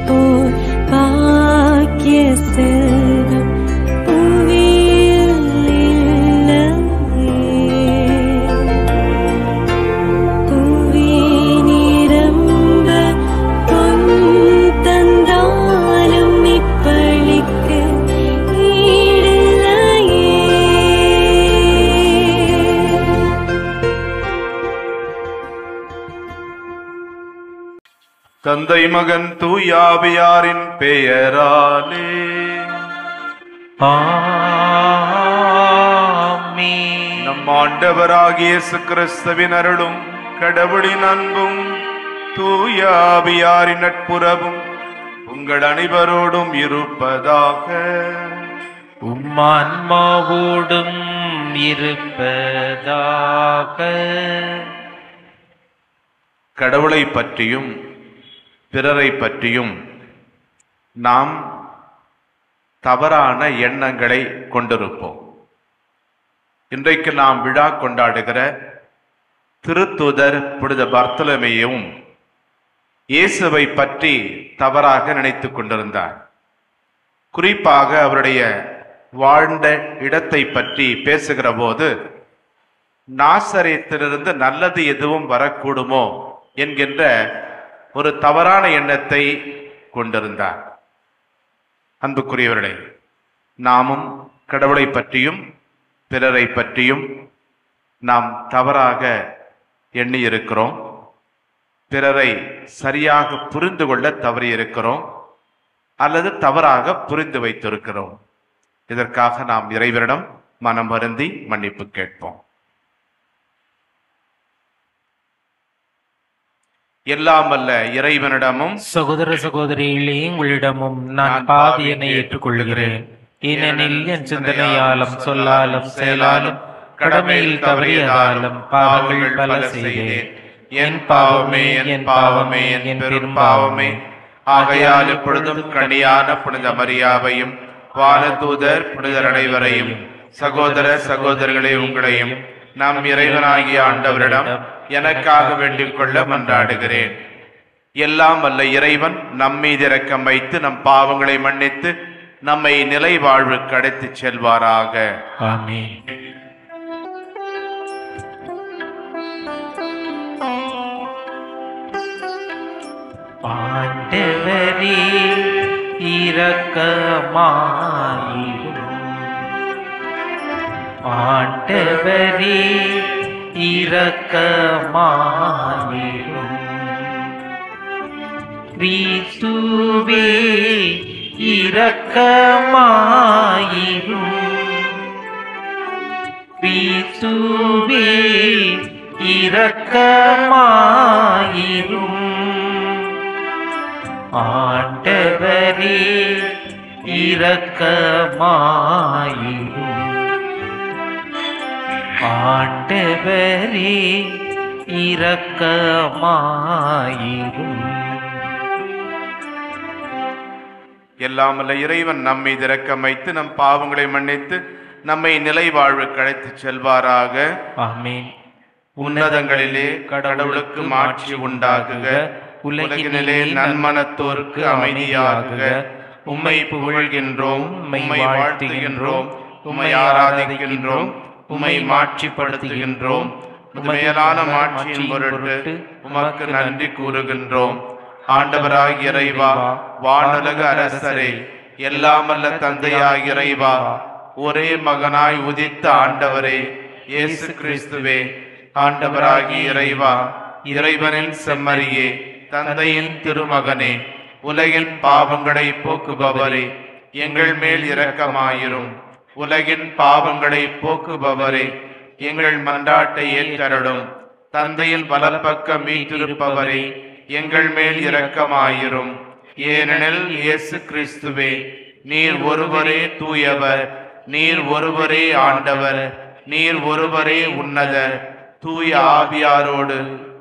போல் பாக்கிய செல்வம் புவியில் இல்லையே. புவி நிரம்ப பொன் தந்தாலும் இப்பளிக்கு ஈடில்லையே. தந்தை மகன் தூயாவியாரின் பெயராலே ஆமென். நம் ஆண்டவராகிய இயேசு கிறிஸ்துவின் அருளும் கடவுளின் அன்பும் தூயாவியாரின் நட்புறவும் உங்கள் அனைவரோடும் இருப்பதாக. உம்மான்மாவோடும் இருப்பதாக. கடவுளை பற்றியும் பிறரை பற்றியும் நாம் தவறான எண்ணங்களை கொண்டிருப்போம். இன்றைக்கு நாம் விழா கொண்டாடுகிற திருத்தூதர் புனித பர்த்தலமேயும் இயேசுவை பற்றி தவறாக நினைத்து கொண்டிருந்தார். குறிப்பாக அவருடைய வாழ்ந்த இடத்தை பற்றி பேசுகிற போது நாசரேத்திலிருந்து நல்லது எதுவும் வரக்கூடுமோ என்கின்ற ஒரு தவறான எண்ணத்தை கொண்டிருந்தார். அன்புக்குரியவர்களே, நாமும் கடவுளை பற்றியும் பிறரை பற்றியும் நாம் தவறாக எண்ணி இருக்கிறோம். பிறரை சரியாக புரிந்து கொள்ள தவறி இருக்கிறோம் அல்லது தவறாக புரிந்து வைத்திருக்கிறோம். இதற்காக நாம் இறைவனிடம் மனம் வருந்தி மன்னிப்பு கேட்போம். எல்லாம் அல்ல இறைவனிடமும் சகோதர சகோதரிகளே, உங்களிடமும் நான் பாவியனை ஏற்றுக்கொள்கிறேன். ஏனெனில் என் சிந்தனையாலும் சொல்லாலும் செயலாலும் கடமையில் தவறியதாலும் பாவங்கள் பல செய்தேன். என் பாவமே, என் பாவமே, என் பெரும் பாவமே. ஆகையால் இப்பொழுதும் கனியான புனித மரியாவையும் வானதூதர் புனிதர் அனைவரையும் சகோதர சகோதரிகளே உங்களையும் நம் இறைவனாகிய ஆண்டவரிடம் எனக்காக வேண்டிக் கொள்ள மன்றாடுகிறேன். எல்லாம் அல்ல இறைவன் நம்மீது இரக்கம் வைத்து நம் பாவங்களை மன்னித்து நம்மை நிலை வாழ்வுக்கு அழைத்துச் செல்வாராக. ஆமென். ஆண்டவரே இரக்கமாயிரும். ஆண்டவரே இரக்கமாயிரும். கிறிஸ்துவே இரக்கமாயிரும். கிறிஸ்துவே இரக்கமாயிரும். ஆண்டவரே இரக்கமாயிரும். ஆண்டவரே இரக்கமாயிரும். எல்லாம் அல்ல இறைவன் நம்மீது இரக்கம் வைத்து நம் பாவங்களை மன்னித்து நம்மை நிலை வாழ்வுக்கு அழைத்துச் செல்வாராக. ஆமென். உன்னதங்களிலே கடவுளுக்கு மாட்சி உண்டாகுக. உலகினிலே நன்மனத்தோருக்கு அமைதியாகுக. உம்மை புகழ்கின்றோம், உம்மை வாழ்த்துகின்றோம், உம்மை ஆராதிக்கின்றோம், உம்மை மாட்சிப்படுத்துகின்றோம். மேலான மாட்சியின் பொருட்டு உமக்கு நன்றி கூறுகின்றோம். ஆண்டவராகிய இறைவா, வானுலக அரசரே, எல்லாமல்ல தந்தையாகிய இறைவா, ஒரே மகனாய் உதித்த ஆண்டவரே இயேசு கிறிஸ்துவே, ஆண்டவராகிய இறைவா, இறைவனின் செம்மறியே, தந்தையின் திருமகனே, உலகின் பாவங்களை போக்குபவரே, எங்கள் மேல் இரக்கமாயிரும். உலகின் பாவங்களை போக்குபவரே, எங்கள் மன்றாட்டை ஏற்றருளும். தந்தையின் வலப்பக்கம் வீற்றிருப்பவரே, எங்கள் மேல் இரக்கமாயிரும். ஏனெனில் இயேசு கிறிஸ்துவே, நீர் ஒருவரே தூயவர், நீர் ஒருவரே ஆண்டவர், நீர் ஒருவரே உன்னதர். தூய ஆவியாரோடு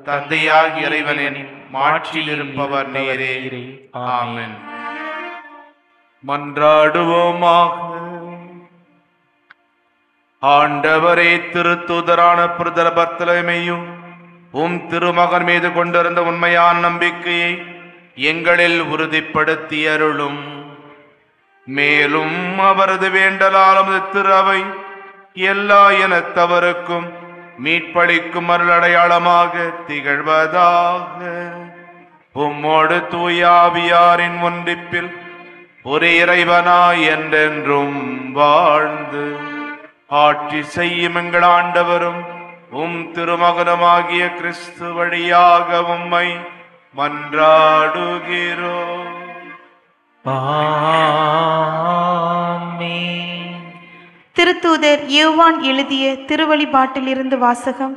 தந்தையாகிய இறைவனின் மாட்சியில் இருப்பவர் நீரே. ஆமென். மன்றாடுவோமாக. ஆண்டவரே, திருத்தூதரான புனித பர்த்தலமேயும் உம் திருமகன் மீது கொண்டிருந்த உண்மையான நம்பிக்கையை எங்களில் உறுதிப்படுத்தி அருளும். மேலும் அவரது வேண்டலாலும் திரு அவை எல்லா இனத்தவருக்கும் மீட்பளிக்கும் அருளடையாளமாக திகழ்வதாக. உம்மோடு தூயாவியாரின் ஒன்றிப்பில் ஒரே இறைவனாய் என்றென்றும் வாழ்ந்து ஆட்சி செய்யும் எங்கள் ஆண்டவரும் திருமகனுமாகிய கிறிஸ்து வழியாக உம்மை மன்றாடுகிறோம். திருத்தூதர் யோவான் எழுதிய திருவழிபாட்டிலிருந்து வாசகம்.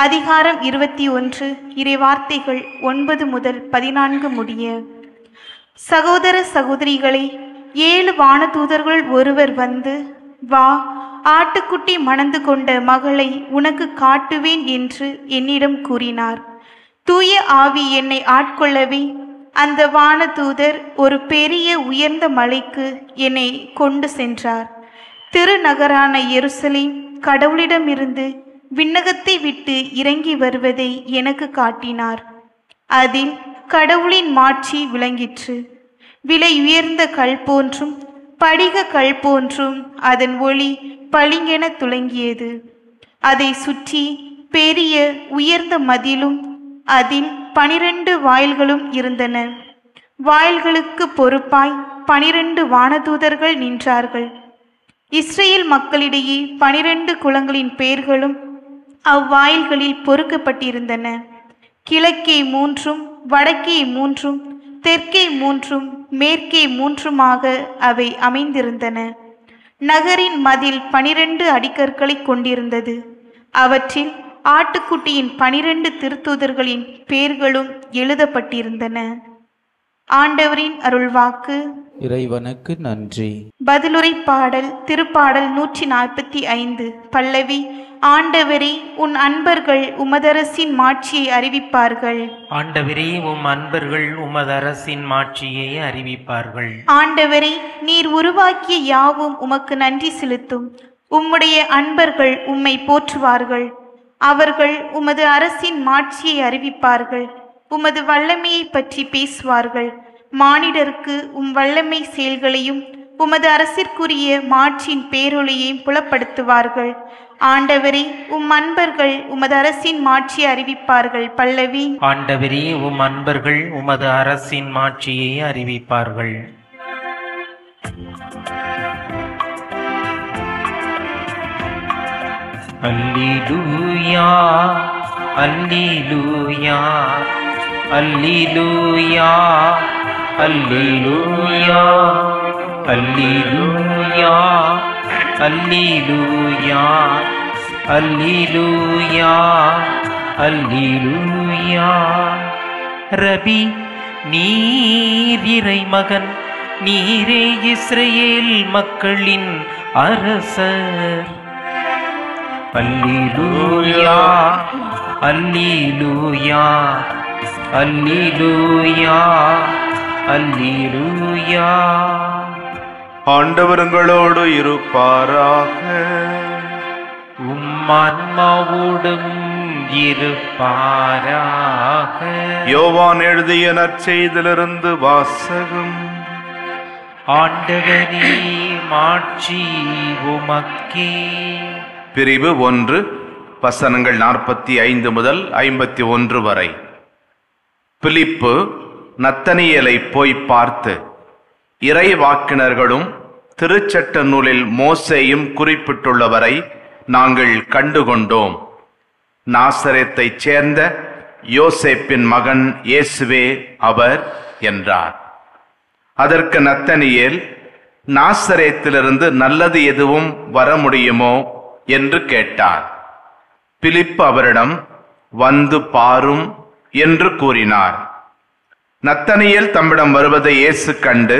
அதிகாரம் 21, இறைவார்த்தைகள் 9 முதல் 14 முடிய. சகோதர சகோதரிகளே, 7 வானதூதர்கள் ஒருவர் வந்து, வா, ஆட்டுக்குட்டி மணந்து கொண்ட மகளை உனக்கு காட்டுவேன் என்று என்னிடம் கூறினார். தூய ஆவி என்னை ஆட்கொள்ளவே அந்த வானதூதர் ஒரு பெரிய உயர்ந்த மலைக்கு என்னை கொண்டு சென்றார். திருநகரான எருசலேம் கடவுளிடமிருந்து விண்ணகத்தை விட்டு இறங்கி வருவதை எனக்கு காட்டினார். அதில் கடவுளின் மாட்சி விளங்கிற்று. விலை உயர்ந்த கல் போன்றும் படிக கல் போன்றும் அதன் ஒளி பளிங்கென துலங்கியது. அதை சுற்றி பெரிய உயர்ந்த மதிலும் அதில் 12 வாயில்களும் இருந்தன. வாயில்களுக்கு பொறுப்பாய் 12 வானதூதர்கள் நின்றார்கள். இஸ்ரேல் மக்களிடையே 12 குலங்களின் பெயர்களும் அவ்வாயில்களில் பொறுக்கப்பட்டிருந்தன. கிழக்கே 3, வடக்கே 3, தெற்கே 3, மேற்கே 3மாக அவை அமைந்திருந்தன. நகரின் மதில் 12 அடிக்கற்களை கொண்டிருந்தது. அவற்றில் ஆட்டுக்குட்டியின் 12 திருத்தூதர்களின் பெயர்களும் எழுதப்பட்டிருந்தன. ஆண்டவரின் அருள்வாக்கு. இறைவனுக்கு நன்றி. பதிலுரை பாடல். திருப்பாடல் 145. பல்லவி. ஆண்டவரே, உன் அன்பர்கள் உமதரசின் மாட்சியை அறிவிப்பார்கள். ஆண்டவரே, உம் அன்பர்கள் உமதரசின் மாட்சியை அறிவிப்பார்கள். ஆண்டவரே, நீர் உருவாக்கிய யாவும் உமக்கு நன்றி செலுத்தும். உம்முடைய அன்பர்கள் உம்மை போற்றுவார்கள். அவர்கள் உமது அரசின் மாட்சியை அறிவிப்பார்கள். உமது வல்லமையை பற்றி பேசுவார்கள். மானிடருக்கு உம் வல்லமை செயல்களையும் உமது அரசிற்குரிய மாட்சியின் பேரொளியையும் புலப்படுத்துவார்கள். ஆண்டவரே, உம் அன்பர்கள் உமது அரசின் மாட்சியை அறிவிப்பார்கள். பல்லவி. ஆண்டவரே, உம் அன்பர்கள் உமது அரசின் மாட்சியை அறிவிப்பார்கள். அல்லேலூயா, அல்லேலூயா, அல்லேலூயா, அல்லேலூயா, அல்லேலூயா, அல்லேலூயா, அல்லேலூயா, அல்லேலூயா. ரபி, நீர் இறைமகன், நீரே இஸ்ரேல் மக்களின் அரசர். அல்லேலூயா, அல்லேலூயா, அல்லேலூயா, அல்லேலூயா. ஆண்டவர் உங்களோடு இருப்பாராக. உம் ஆன்மாவோடும் இருப்பாராக. யோவான் எழுதிய நற்செய்தியிலிருந்து வாசகம். ஆண்டவரே, மாட்சி உமக்கே. பிரிவு 1, வசனங்கள் 45 முதல் 51 வரை. பிலிப்பு நத்தனியேலை போய் பார்த்து, இறைவாக்கினர்களும் திருச்சட்ட நூலில் மோசேயும் குறிப்பிட்டுள்ளவரை நாங்கள் கண்டுகொண்டோம். நாசரேத்தைச் சேர்ந்த யோசேப்பின் மகன் இயேசுவே அவர் என்றார். அதற்கு நத்தனியேல், நாசரேத்திலிருந்து நல்லது எதுவும் வர முடியுமோ என்று கேட்டார். பிலிப்பு அவரிடம், வந்து பாரும் என்று கூறினார். நத்தனியேல் தம்மிடம் வருவதை இயேசு கண்டு,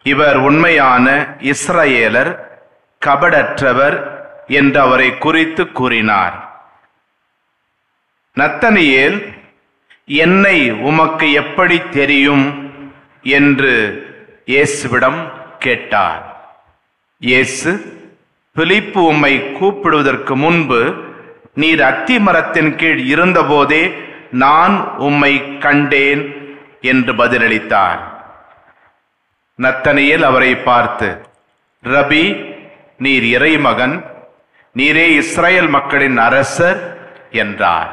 இவர் உண்மையான இஸ்ரவேலர், கபடற்றவர் என்று அவரை குறித்து கூறினார். நத்தனியேல், என்னை உமக்கு எப்படி தெரியும் என்று இயேசுவிடம் கேட்டார். இயேசு, பிலிப்பு உம்மை கூப்பிடுவதற்கு முன்பு நீர் அத்தி மரத்தின் கீழ் இருந்தபோதே நான் உம்மை கண்டேன் என்று பதிலளித்தார். நத்தனியேல் அவரை பார்த்து, ரபி, நீர் இறைமகன், நீரே இஸ்ரேல் மக்களின் அரசர் என்றார்.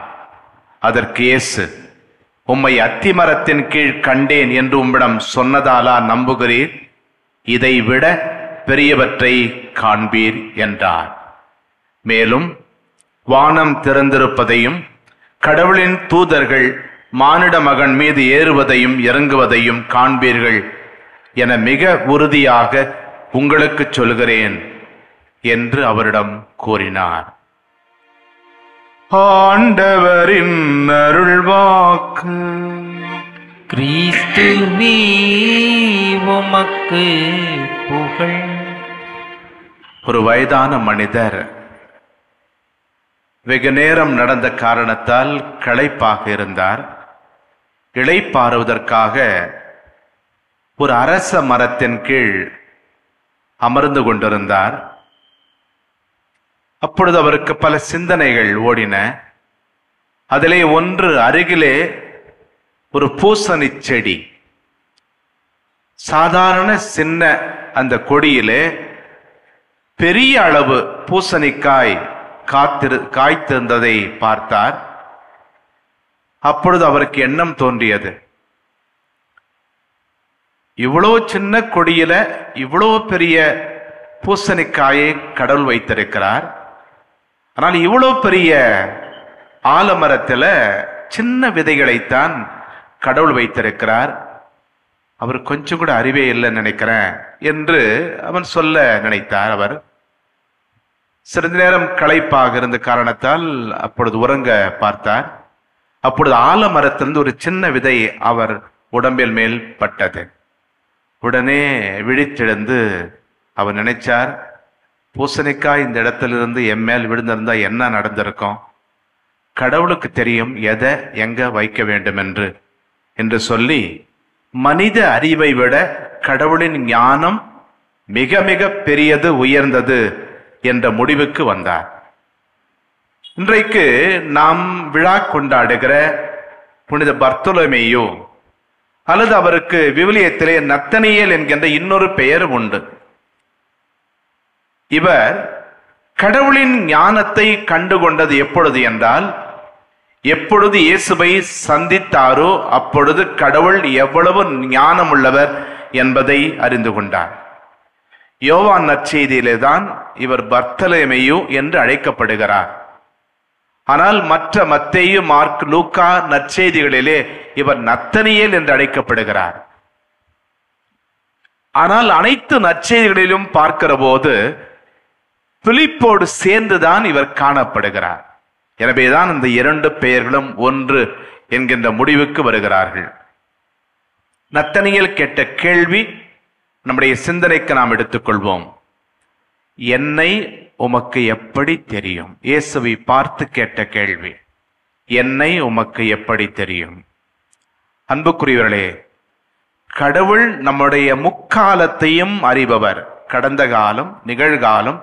அதற்கு இயேசு, உம்மை அத்திமரத்தின் கீழ் கண்டேன் என்று உம்மிடம் சொன்னதாலா நம்புகிறீர்? இதை விட பெரியவற்றை காண்பீர் என்றார். மேலும் வானம் திறந்திருப்பதையும் கடவுளின் தூதர்கள் மானிட மகன் மீது ஏறுவதையும் இறங்குவதையும் காண்பீர்கள் என மிக உறுதியாக உங்களுக்கு சொல்கிறேன் என்று அவரிடம் கூறினார். ஆண்டவரின் அருள்வாக்கு. கிறிஸ்துவே உமக்கு புகழ். ஒரு வயதான மனிதர் வெகு நேரம் நடந்த காரணத்தால் களைப்பாக இருந்தார். இளைப்பாறுவதற்காக ஒரு அரச மரத்தின் கீழ் அமர்ந்து கொண்டிருந்தார். அப்பொழுது அவருக்கு பல சிந்தனைகள் ஓடின. அதிலே ஒன்று, அருகிலே ஒரு பூசணி செடி. சாதாரண சின்ன அந்த கொடியிலே பெரிய அளவு பூசணிக்காய் காய்த்திருந்ததை பார்த்தார். அப்பொழுது அவருக்கு எண்ணம் தோன்றியது, இவ்வளோ சின்ன கொடியில இவ்வளோ பெரிய பூசணிக்காயை கடவுள் வைத்திருக்கிறார். ஆனால் இவ்வளோ பெரிய ஆலமரத்துல சின்ன விதைகளைத்தான் கடவுள் வைத்திருக்கிறார். அவர் கொஞ்சம் கூட அறிவே இல்லைன்னு நினைக்கிறேன் என்று அவன் சொல்ல நினைத்தார். அவர் சிறிது நேரம் களைப்பாக இருந்த காரணத்தால் அப்பொழுது உறங்க பார்த்தார். அப்பொழுது ஆலமரத்திலிருந்து ஒரு சின்ன விதை அவர் உடம்பில் மேல் பட்டது. உடனே விழித்தெழுந்து அவர் நினைச்சார், பூசணிக்காய் இந்த இடத்திலிருந்து என் மேல் விழுந்திருந்தா என்ன நடந்திருக்கும்? கடவுளுக்கு தெரியும் எதை எங்க வைக்க வேண்டும் என்று சொல்லி, மனித அறிவை விட கடவுளின் ஞானம் மிக மிக பெரியது, உயர்ந்தது என்ற முடிவுக்கு வந்தார். இன்றைக்கு நாம் விழா கொண்டாடுகிற புனித பர்த்தலமேயு, அல்லது அவருக்கு விவிலியத்திலே நத்தனியேல் என்கின்ற இன்னொரு பெயர் உண்டு. இவர் கடவுளின் ஞானத்தை கண்டுகொண்டது எப்பொழுது என்றால், எப்பொழுது இயேசுவை சந்தித்தாரோ அப்பொழுது கடவுள் எவ்வளவு ஞானம் உள்ளவர் என்பதை அறிந்து கொண்டார். யோவான் நற்செய்தியிலே தான் இவர் பர்த்தலமேயு என்று அழைக்கப்படுகிறார். ஆனால் மற்ற மத்தேயு, மார்க், லூக்கா நற்செய்திகளிலே இவர் நத்தனியேல் என்று அழைக்கப்படுகிறார். ஆனால் அனைத்து நற்செய்திகளிலும் பார்க்கிற போது பிலிப்போடு சேர்ந்துதான் இவர் காணப்படுகிறார். எனவேதான் இந்த இரண்டு பெயர்களும் ஒன்று என்கின்ற முடிவுக்கு வருகிறார்கள். நத்தனியேல் கேட்ட கேள்வி நம்முடைய சிந்தனைக்கு நாம் எடுத்துக்கொள்வோம். என்னை உமக்கு எப்படி தெரியும்? இயேசுவை பார்த்து கேட்ட கேள்வி, என்னை உமக்கு எப்படி தெரியும்? அன்புக்குரியவர்களே, கடவுள் நம்முடைய முக்காலத்தையும் அறிபவர். கடந்த காலம், நிகழ்காலம்,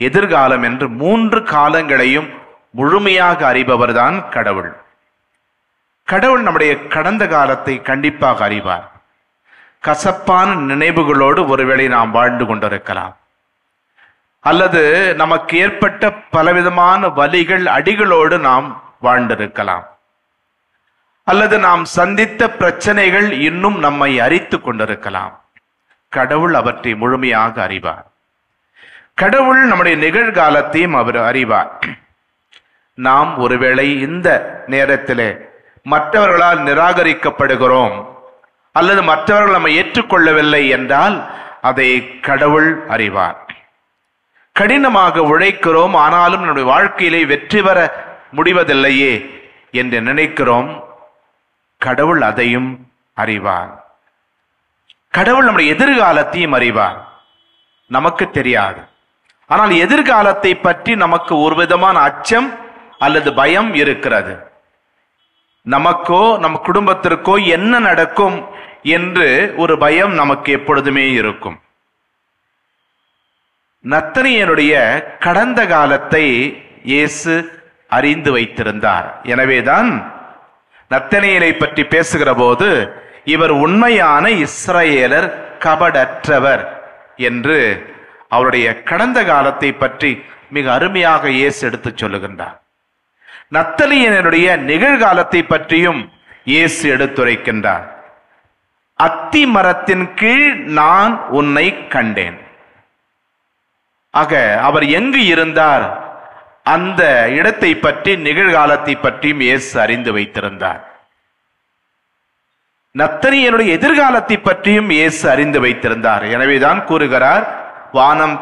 எதிர்காலம் என்று 3 காலங்களையும் முழுமையாக அறிபவர் தான் கடவுள். கடவுள் நம்முடைய கடந்த காலத்தை கண்டிப்பாக அறிவார். கசப்பான நினைவுகளோடு ஒருவேளை நாம் வாழ்ந்து கொண்டிருக்கலாம், அல்லது நமக்கு ஏற்பட்ட பலவிதமான வலிகள், அடிகளோடு நாம் வாழ்ந்திருக்கலாம், அல்லது நாம் சந்தித்த பிரச்சனைகள் இன்னும் நம்மை அரித்து கொண்டிருக்கலாம். கடவுள் அவற்றை முழுமையாக அறிவார். கடவுள் நம்முடைய நிகழ்காலத்தையும் அவர் அறிவார். நாம் ஒருவேளை இந்த நேரத்திலே மற்றவர்களால் நிராகரிக்கப்படுகிறோம், அல்லது மற்றவர்கள் நம்மை ஏற்றுக்கொள்ளவில்லை என்றால் அதை கடவுள் அறிவார். கடினமாக உழைக்கிறோம், ஆனாலும் நம்முடைய வாழ்க்கையிலே வெற்றி பெற முடிவதில்லையே என்று நினைக்கிறோம். கடவுள் அதையும் அறிவார். கடவுள் நம்முடைய எதிர்காலத்தையும் அறிவார். நமக்கு தெரியாது, ஆனால் எதிர்காலத்தை பற்றி நமக்கு ஒரு விதமான அச்சம் அல்லது பயம் இருக்கிறது. நமக்கோ நம் குடும்பத்திற்கோ என்ன நடக்கும் என்று ஒரு பயம் நமக்கு எப்பொழுதுமே இருக்கும். நத்தனியனுடைய கடந்த காலத்தை இயேசு அறிந்து வைத்திருந்தார். எனவேதான் நத்தனியலை பற்றி பேசுகிற போது இவர் உண்மையான இஸ்ரவேலர், கபடற்றவர் என்று அவருடைய கடந்த காலத்தை பற்றி மிக அருமையாக இயேசு எடுத்து சொல்லுகின்றார். நத்தலியனுடைய நிகழ்காலத்தை பற்றியும் இயேசு எடுத்துரைக்கின்றார். அத்தி மரத்தின் கீழ் நான் உன்னை கண்டேன். ஆக அவர் எங்கு இருந்தார், அந்த இடத்தை பற்றி நிகழ்காலத்தை பற்றியும் இயேசு அறிந்து வைத்திருந்தார். நத்தனியனுடைய எதிர்காலத்தை பற்றியும் இயேசு அறிந்து வைத்திருந்தார். எனவேதான் கூறுகிறார், வானம்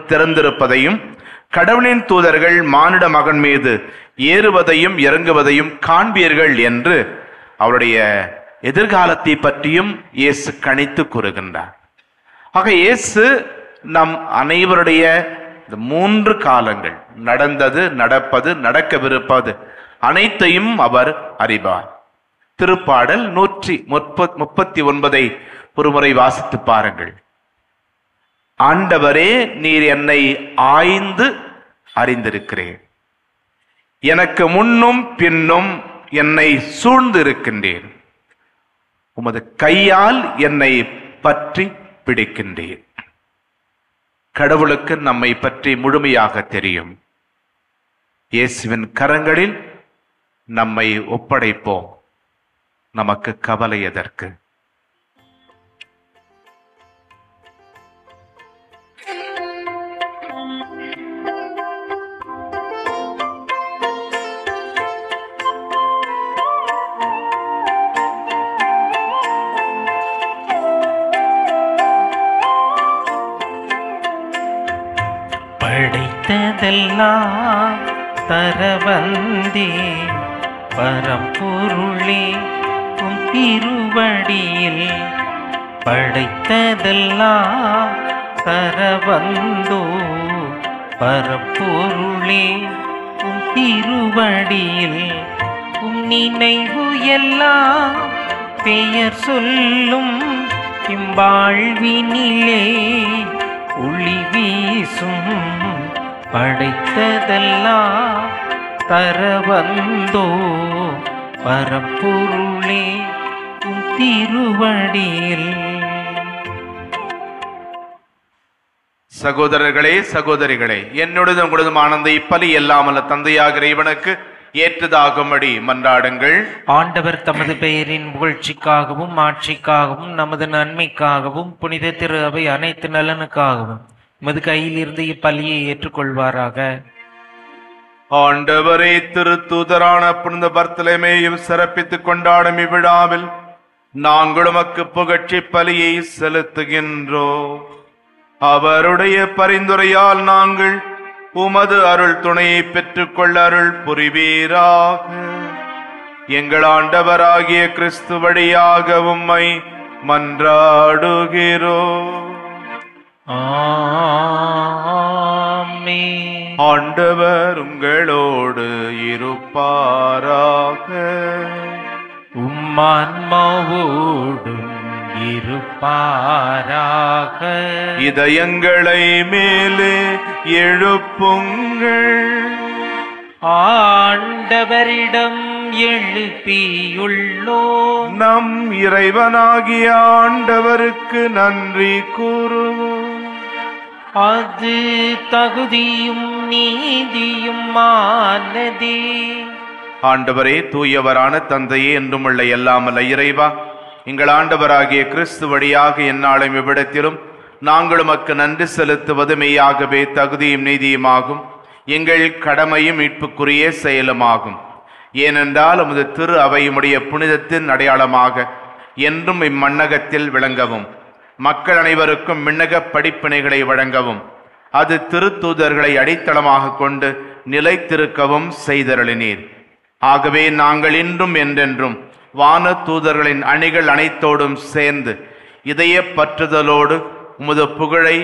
திறந்திருப்பதையும் கடவுளின் தூதர்கள் மானிட மகன் மீது ஏறுவதையும் இறங்குவதையும் காண்பீர்கள் என்று அவருடைய எதிர்காலத்தை பற்றியும் இயேசு கணித்து கூறுகின்றார். ஆக இயேசு நம் அனைவருடைய இந்த 3 காலங்கள், நடந்தது, நடப்பது, நடக்கவிருப்பது அனைத்தையும் அவர் அறிவார். திருப்பாடல் 139 ஒருமுறை வாசித்து பாருங்கள். ஆண்டவரே, நீர் என்னை ஆய்ந்து அறிந்திருக்கிறேன், எனக்கு முன்னும் பின்னும் என்னை சூழ்ந்திருக்கின்றேன், உமது கையால் என்னை பற்றி பிடிக்கின்றேன். கடவுளுக்கு நம்மை பற்றி முழுமையாக தெரியும். இயேசுவின் கரங்களில் நம்மை ஒப்படைப்போம். நமக்கு கவலை எதற்கு? படைத்ததெல்லாம் தர வந்தேன், பரம்பொருளே உம் திருவடியில். படைத்ததெல்லாம் தர வந்தோ, பரம்பொருளே உம் திருவடியில். உம் நினைவு எல்லாம் பெயர் சொல்லும் இம்பாழ்வினிலே ஒளி வீசும். படைத்ததெல்லாம் தர வந்தோ, பரம்பொருளே உம் திருவடியில். சகோதரர்களே, சகோதரிகளே, என்னுடன் உங்களதும் ஆனந்த இப்பலி எல்லாமல்ல தந்தையாகிற இவனுக்கு ஏற்றதாகும்படி மன்றாடுங்கள். ஆண்டவர் தமது பெயரின் புகழ்ச்சிக்காகவும் ஆட்சிக்காகவும் நமது நன்மைக்காகவும் புனித திரு அவை அனைத்து நலனுக்காகவும் மது கையில் இருந்து இப்பலியை ஏற்றுக்கொள்வாராக. ஆண்டவரே, திருத்தூதரான புனித பர்த்தலமேயும் சிறப்பித்துக் கொண்டாடும் இவ்விழாவில் நாங்கள் உமக்கு புகழ்ச்சி பலியை செலுத்துகின்றோம். அவருடைய பரிந்துரையால் நாங்கள் உமது அருள் துணையை பெற்றுக்கொள்ள அருள் புரிவீராக. எங்கள் ஆண்டவராகிய கிறிஸ்து வழியாக உம்மை மன்றாடுகிறோம். ஆமென். ஆண்டவர் உங்களோடு இருப்பாராக. உம்மான்மாவோடும் இருப்பாராக. இதயங்களை மேலே எழுப்புங்கள். ஆண்டவரிடம் எழுப்பியுள்ளோம். நம் இறைவனாகிய ஆண்டவருக்கு நன்றி கூறுவோம். அது தகுதியும் நீதியும் ஆனதே. ஆண்டவரே, தூயவரான தந்தையே, என்றுமுள்ள எல்லாமல்ல இறைவா, எங்கள் ஆண்டவராகிய கிறிஸ்து வழியாக எந்நாளும் இவ்விடத்திலும் நாங்கள் உமக்கு நன்றி செலுத்துவது மெய்யாகவே தகுதியும் நீதியுமாகும், எங்கள் கடமையும் மீட்புக்குரிய செயலுமாகும். ஏனென்றால் உமது திரு அவையுடைய புனிதத்தின் அடையாளமாக என்றும் இம்மண்ணகத்தில் விளங்கவும், மக்கள் அனைவருக்கும் விண்ணக படிப்பினைகளை வழங்கவும், அது திருத்தூதர்களை அடித்தளமாக கொண்டு நிலைத்திருக்கவும் செய்தருளினீர். ஆகவே நாங்கள் இன்றும் என்றென்றும் வான தூதர்களின் அணிகள் அனைத்தோடும் சேர்ந்து இதய பற்றுதலோடு உமது புகழை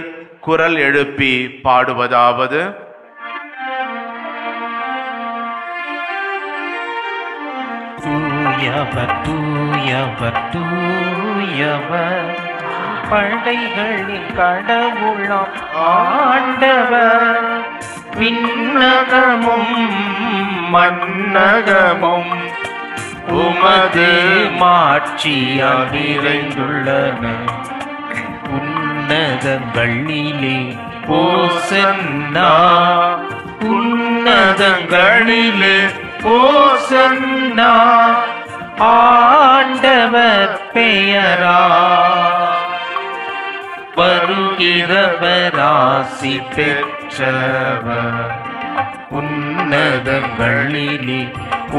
குரல் எழுப்பி பாடுவதாவது: தூயவர் தூயவர் தூயவர், படைகளின் கடவுளாம் ஆண்டவர். விண்ணகமும் மண்ணகமும் உமது மாட்சியால் நிறைந்துள்ளன. உன்னதங்களிலே ஓசன்னா, உன்னதங்களிலே ஓசன்னா, ஆண்டவர் பெயரா வருகிறவர் ஆசி பெற்றவர். உன்னதங்களிலே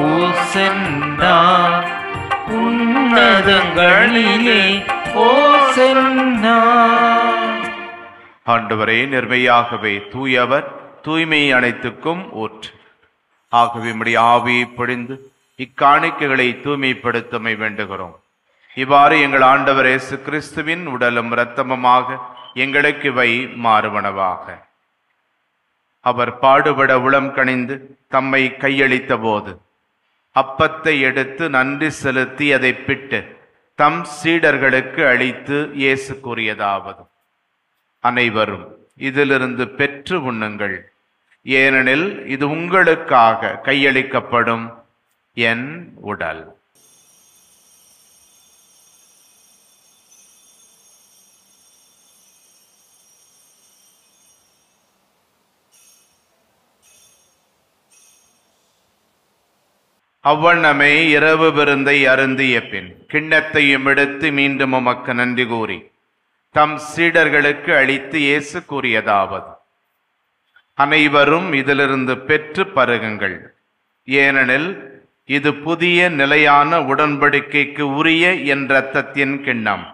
ஓசன்னா, உன்னதங்களிலே ஓசன்னா. ஆண்டவரே, நிர்மையாகவே தூயவர், தூய்மை அனைத்துக்கும் ஊற்று. ஆகவே உம்முடைய ஆவியை பொழிந்து இக்காணிக்கைகளை தூய்மைப்படுத்தமை வேண்டுகிறோம். இவ்வாறு எங்கள் ஆண்டவர் இயேசு கிறிஸ்துவின் உடலும் இரத்தமுமாக எங்களுக்கு இவை மாறுவனவாக. அவர் பாடுபட உளம் கனிந்து தம்மை கையளித்த போது அப்பத்தை எடுத்து நன்றி செலுத்தி அதை பிட்டு தம் சீடர்களுக்கு அளித்து இயேசு கூறியதாவது: அனைவரும் இதிலிருந்து பெற்று உண்ணுங்கள், ஏனெனில் இது உங்களுக்காக கையளிக்கப்படும் என் உடல். அவ்வண்ணமே இரவு விருந்தை அருந்திய பின் கிண்ணத்தையும் எடுத்து மீண்டும் உமக்கு நன்றி கூறி தம் சீடர்களுக்கு அளித்து இயேசு கூறியதாவது: அனைவரும் இதிலிருந்து பெற்று பருகுங்கள், ஏனெனில் இது புதிய நிலையான உடன்படிக்கைக்கு உரிய என் இரத்தத்தின் கிண்ணம்.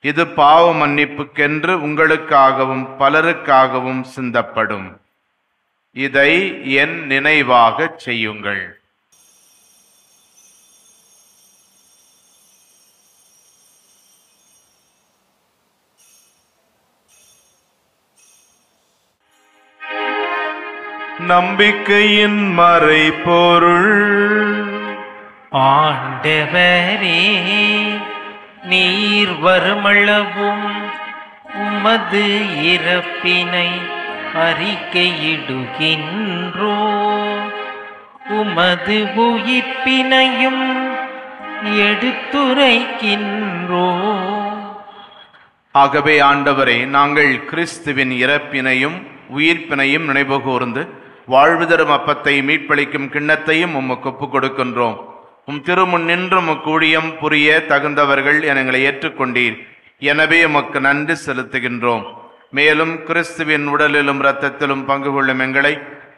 இது பாவ மன்னிப்புக்கென்று உங்களுக்காகவும் பலருக்காகவும் சிந்தப்படும். இதை என் நினைவாகச் செய்யுங்கள். நம்பிக்கையின் மறைபொருள். ஆண்டவரே, நீர் வருமளவும் உமது இறப்பினை அறிக்கையிடுகின்றோ, உமது உயிர்ப்பினையும் எடுத்துரைக்கின்றோ. ஆகவே ஆண்டவரே, நாங்கள் கிறிஸ்துவின் இறப்பினையும் உயிர்ப்பினையும் நினைவு கூர்ந்து வாழ்வு தரும் அப்பத்தை மீட்பளிக்கும் கிண்ணத்தையும் உமக்கு ஒப்புக் கொடுக்கின்றோம். உம் திருமுன் நின்று உமக்கு ஊழியம் புரிய தகுந்தவர்கள் என எங்களை ஏற்றுக்கொண்டீர். எனவே உமக்கு நன்றி செலுத்துகின்றோம். மேலும் கிறிஸ்துவின் உடலிலும் இரத்தத்திலும் பங்கு கொள்ளும் எங்களை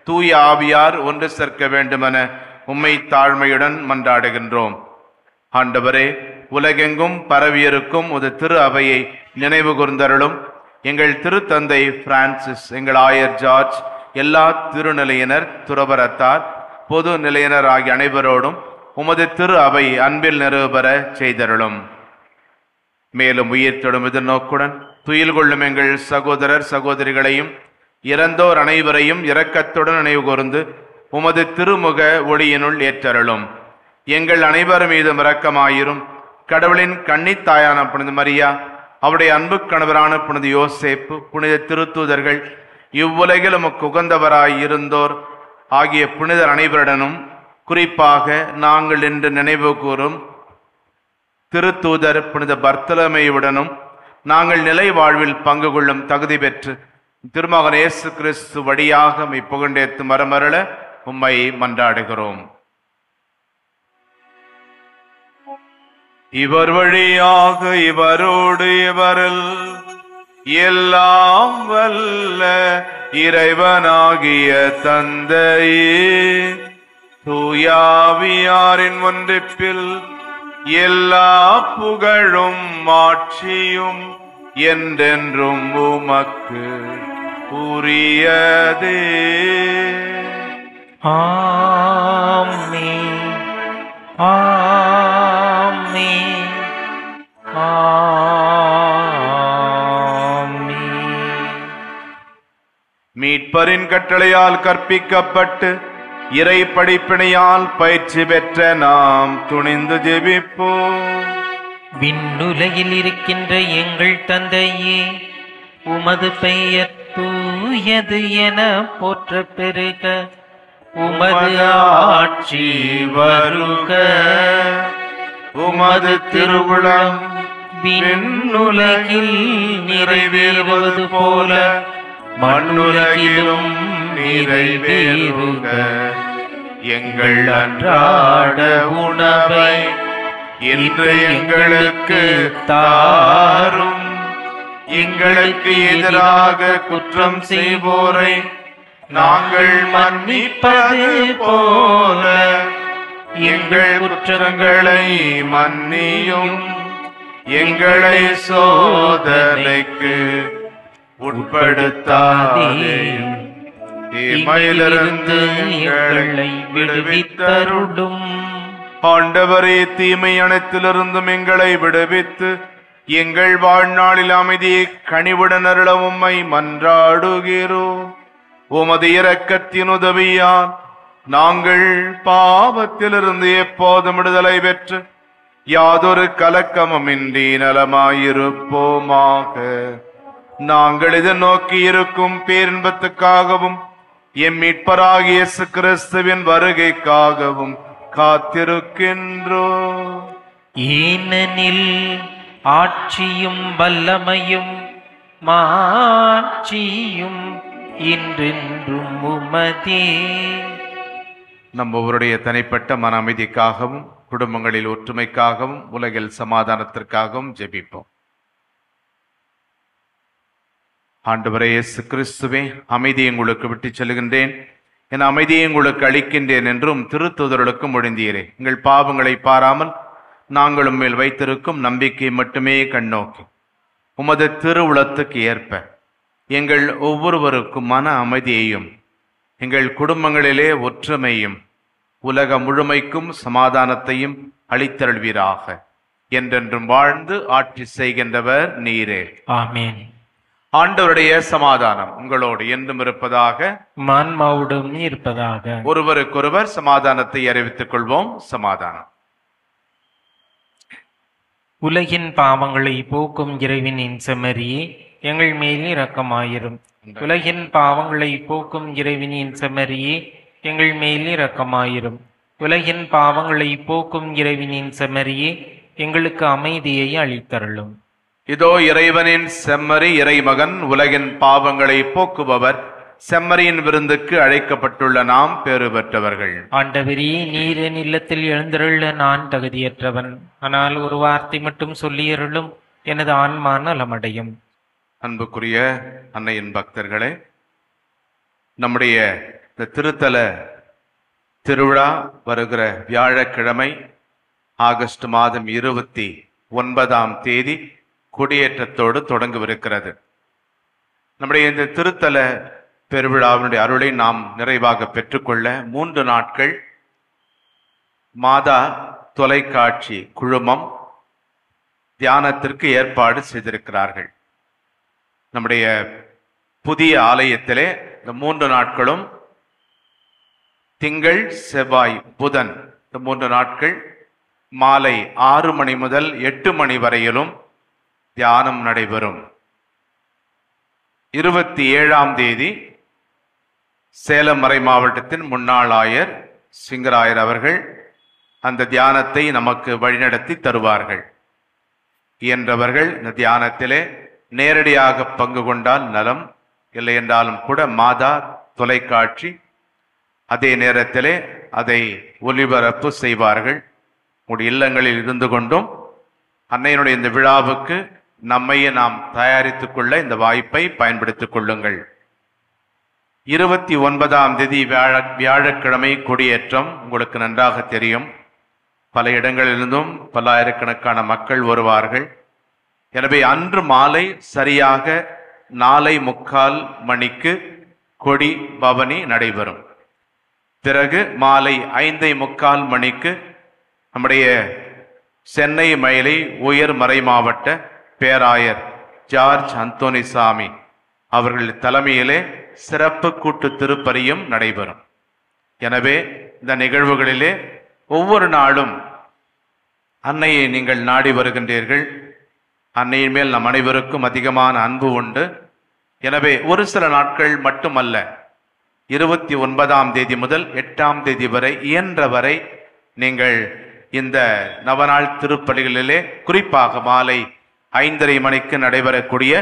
தூய ஆவியார் ஒன்று சேர்க்க வேண்டுமென உம்மை தாழ்மையுடன் மன்றாடுகின்றோம். ஆண்டவரே, உலகெங்கும் பரவியிருக்கும் ஒரு திரு அவையை நினைவு கூர்ந்தருளும். எங்கள் திருத்தந்தை பிரான்சிஸ், எங்கள் ஆயர் ஜார்ஜ், எல்லா திருநிலையினர், துறவரத்தார், பொது நிலையினர் ஆகிய அனைவரோடும் உமது திரு அவை அன்பில் நிறைவுபெற செய்தருளும். மேலும் உயிர் தொடும் எதிர்நோக்குடன் துயில் கொள்ளும் எங்கள் சகோதரர் சகோதரிகளையும் இறந்தோர் அனைவரையும் இரக்கத்துடன் நினைவு கூர்ந்து உமது திருமுக ஒளியினுள் ஏற்றருளும். எங்கள் அனைவர் மீதும் இரக்கமாயிரும். கடவுளின் கன்னித்தாயான புனித மரியா, அவருடைய அன்பு கணவரான புனித யோசேப்பு, புனித திருத்தூதர்கள், இவ்வுலகில் உமக்கு உகந்தவராய் இருந்தோர் ஆகிய புனிதர் அனைவருடனும், குறிப்பாக நாங்கள் இன்று நினைவு கூறும் திருத்தூதர் புனித பர்த்தலமேயுடனும் நாங்கள் நிலை வாழ்வில் பங்கு கொள்ளும் தகுதி பெற்று திருமகன் இயேசு கிறிஸ்து வழியாக புகழ்ந்தேத்து மரமருள உம்மை மன்றாடுகிறோம். இவர் வழியாக இவரோடு இவரில் எல்லாம் வல்ல இறைவனாகிய தந்தையே, தூயாவியாரின் ஒன்றிப்பில் எல்லா புகழும் ஆட்சியும் என்றென்றும் உமக்கு உரியதே. ஆமென், ஆமென், ஆமென். மீட்பரின் கட்டளையால் கற்பிக்கப்பட்டு இறை படிப்பினையால் பயிற்சி பெற்ற நாம் துணிந்து ஜெபிப்போம். விண்ணுலகில் இருக்கின்ற எங்கள் தந்தையே, உமது பெயர் தூயது என போற்ற பெருக, உமது ஆட்சி வருக. உமது திருவுளம் விண்ணுலகில் நிறைவேறுவது போல மண்ணுலகிலும் நிறைவேறுக. எங்கள் அன்றாட உணவை இன்று எங்களுக்கு தாரும். எங்களுக்கு எதிராக குற்றம் செய்வோரை நாங்கள் மன்னிப்பது போல எங்கள் குற்றங்களை மன்னியும். எங்களை சோதனைக்கு உட்படுத்தாதேயும். தீமையிலிருந்து எங்களை விடுவித்தருளும். ஆண்டவரே, தீமை அனைத்திலிருந்தும் எங்களை விடுவித்து எங்கள் வாழ்நாளில் அமைதியை கனிவுடன் அருள உம்மை மன்றாடுகிறோம். உமது இரக்கத்தின் உதவியால் நாங்கள் பாவத்திலிருந்து எப்போதும் விடுதலை பெற்று யாதொரு கலக்கமுமின்றி நலமாயிருப்போமாக. நாங்கள் இதை நோக்கி இருக்கும் பேரின்பத்துக்காகவும் எம் மீட்பராகிய இயேசு கிறிஸ்துவின் வருகைக்காகவும் காத்திருக்கின்றோம். ஏனெனில் ஆட்சியும் வல்லமையும் மாட்சியும் இன்றென்றும் உமதே. நம் ஒவ்வொருடைய தனிப்பட்ட மன அமைதிக்காகவும் குடும்பங்களில் ஒற்றுமைக்காகவும் உலகில் சமாதானத்திற்காகவும் ஜெபிப்போம். ஆண்டவரே இயேசு கிறிஸ்துவே, அமைதியை உங்களுக்கு விட்டு செல்கின்றேன், என் அமைதியை உங்களுக்கு அளிக்கின்றேன் என்றும் திருத்தூதர்களுக்கும் மொழிந்தீரே. எங்கள் பாவங்களை பாராமல் நாங்கள் உம்மேல் வைத்திருக்கும் நம்பிக்கை மட்டுமே கண்ணோக்கி உமது திருவுளத்துக்கு ஏற்ப எங்கள் ஒவ்வொருவருக்கும் மன அமைதியையும் எங்கள் குடும்பங்களிலே ஒற்றுமையும் உலகம் முழுமைக்கும் சமாதானத்தையும் அளித்தருள்வீராக. என்றென்றும் வாழ்ந்து ஆட்சி செய்கின்றவர் நீரே. ஆமென். ஆண்டவருடைய சமாதானம் உங்களோடு என்றும் இருப்பதாக, மான்மாவுடன் இருப்பதாக. ஒருவருக்கொருவர் சமாதானத்தை அறிவித்துக் கொள்வோம். சமாதானம். உலகின் பாவங்களை போக்கும் இறைவனின் செம்மறியே, எங்கள் மேல் இரக்கமாயிரும். உலகின் பாவங்களை போக்கும் இறைவனின் செம்மறியே, எங்கள் மேல் இரக்கமாயிரும். உலகின் பாவங்களை போக்கும் இறைவனின் செம்மறியே, எங்களுக்கு அமைதியை அளித்தருளும். இதோ இறைவனின் செம்மறி இறைமகன், உலகின் பாவங்களை போக்குபவர். செம்மறியின் விருந்துக்கு அழைக்கப்பட்டுள்ள நாம் பேறு பெற்றவர்கள். ஆண்டவரே, நீர் என் இல்லத்தில் எழுந்தருள நான் தகுதியற்றவன். ஆனால் ஒரு வார்த்தை மட்டும் சொல்லியருளும், எனது ஆன்மா நலமடையும். அன்புக்குரிய அன்னையின் பக்தர்களே, நம்முடைய இந்த திருத்தல திருவிழா வருகிற வியாழக்கிழமை ஆகஸ்ட் மாதம் 29ஆம் தேதி கொடியேற்றத்தோடு தொடங்கவிருக்கிறது. நம்முடைய இந்த திருத்தல பெருவிழாவினுடைய அருளை நாம் நிறைவாக பெற்றுக்கொள்ள 3 நாட்கள் மாதா தொலைக்காட்சி குழுமம் தியானத்திற்கு ஏற்பாடு செய்திருக்கிறார்கள். நம்முடைய புதிய ஆலயத்திலே இந்த 3 நாட்களும் திங்கள், செவ்வாய், புதன் இந்த 3 நாட்கள் மாலை 6 மணி முதல் 8 மணி வரையிலும் தியானம் நடைபெறும். 27ஆம் தேதி சேலம் மறை மாவட்டத்தின் முன்னாள் ஆயர் சிங்கராயர் அவர்கள் அந்த தியானத்தை நமக்கு வழிநடத்தி தருவார்கள். இயன்றவர்கள் இந்த தியானத்திலே நேரடியாக பங்கு கொண்டால் நலம், இல்லை என்றாலும் கூட மாதா தொலைக்காட்சி அதே நேரத்திலே அதை ஒளிபரப்பு செய்வார்கள். உங்களுடைய இல்லங்களில் இருந்து கொண்டும் அன்னையினுடைய இந்த விழாவுக்கு நம்மையே நாம் தயாரித்துக் கொள்ள இந்த வாய்ப்பை பயன்படுத்திக் கொள்ளுங்கள். 29ஆம் தேதி வியாழக்கிழமை கொடியேற்றம் உங்களுக்கு நன்றாக தெரியும். பல இடங்களிலிருந்தும் பல்லாயிரக்கணக்கான மக்கள் வருவார்கள். எனவே அன்று மாலை சரியாக 4:45 மணிக்கு கொடி பவனி நடைபெறும். பிறகு மாலை 5:45 மணிக்கு நம்முடைய சென்னை மயிலை உயர் மறை மாவட்ட பேராயர் ஜார்ஜ் அந்தோனிசாமி அவர்கள் தலைமையிலே சிறப்பு கூட்டு திருப்பலியும் நடைபெறும். எனவே இந்த நிகழ்வுகளிலே ஒவ்வொரு நாளும் அன்னையை நீங்கள் நாடி வருகின்றீர்கள். அன்னையின் மேல் நம் அனைவருக்கும் அதிகமான அன்பு உண்டு. எனவே ஒரு சில நாட்கள் மட்டுமல்ல, 29ஆம் தேதி முதல் 8ஆம் தேதி வரை இயன்றவரை நீங்கள் இந்த நவநாள் திருப்பலிகளிலே, குறிப்பாக மாலை 5:30 மணிக்கு நடைபெறக்கூடிய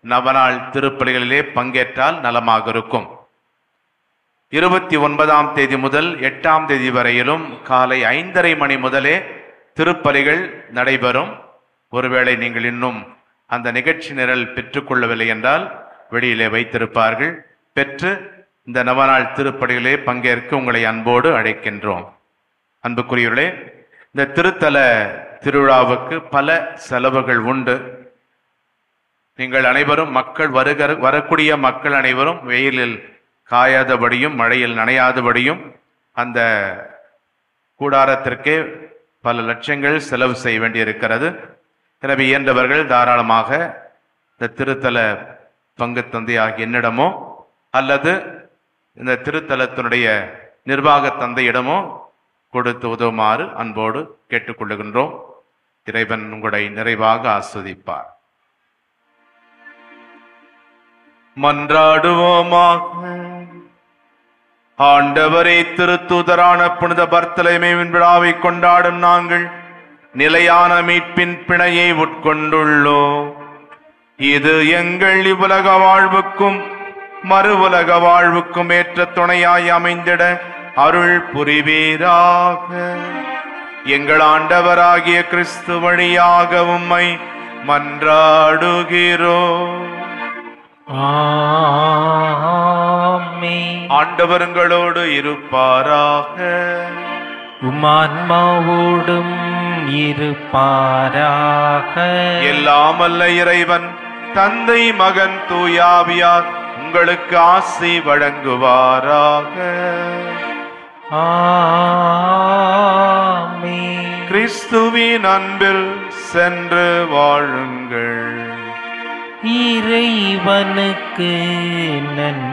நவநாள் திருப்பலிகளிலே பங்கேற்றால் நலமாக இருக்கும். 29ஆம் தேதி முதல் 8ஆம் தேதி வரையிலும் காலை 5:30 மணி முதலே திருப்பலிகள் நடைபெறும். ஒருவேளை நீங்கள் இன்னும் அந்த நிகழ்ச்சி நிரல் பெற்றுக்கொள்ளவில்லை என்றால் வெளியிலே வைத்திருப்பார்கள். பெற்று இந்த நவநாள் திருப்பலிகளே பங்கேற்க உங்களை அன்போடு அழைக்கின்றோம். அன்புக்குரியவர்களே, இந்த திருத்தல திருவிழாவுக்கு பல செலவுகள் உண்டு. நீங்கள் அனைவரும் வரக்கூடிய மக்கள் அனைவரும் வெயிலில் காயாதபடியும் மழையில் நனையாதபடியும் அந்த கூடாரத்திற்கே பல லட்சங்கள் செலவு செய்ய வேண்டியிருக்கிறது. எனவே இயன்றவர்கள் தாராளமாக இந்த திருத்தல பங்கு தந்தை ஆகிய என்னிடமோ அல்லது இந்த திருத்தலத்தினுடைய நிர்வாக தந்தையிடமோ கொடுத்து உதவுமாறு அன்போடு கேட்டுக்கொள்ளுகின்றோம். இறைவன் உங்களை நிறைவாக ஆஸ்வதிப்பார். மன்றாடுவோமாக. ஆண்டவரே, திருத்தூதரான புனித பர்த்தலமேவின் விழாவை கொண்டாடும் நாங்கள் நிலையான மீட்பின் பிணையை உட்கொண்டுள்ளோம். இது எங்கள் இவ்வுலக வாழ்வுக்கும் மறு உலக வாழ்வுக்கும் ஏற்ற துணையாய் அமைந்திட அருள் புரிவீராக. எங்கள் ஆண்டவராகிய கிறிஸ்து வழியாக உம்மை மன்றாடுகிறோம். ஆமென். ஆண்டவர் உங்களோடு இருப்பாராக. உம்மான்மாவோடும் இருப்பாராக. எல்லாம் வல்ல இறைவன் தந்தை மகன் தூயாவியார் உங்களுக்கு ஆசி வழங்குவாராக. ஆமென். கிறிஸ்துவின் அன்பில் சென்று வாழுங்கள். இறைவனுக்கு நன்றி.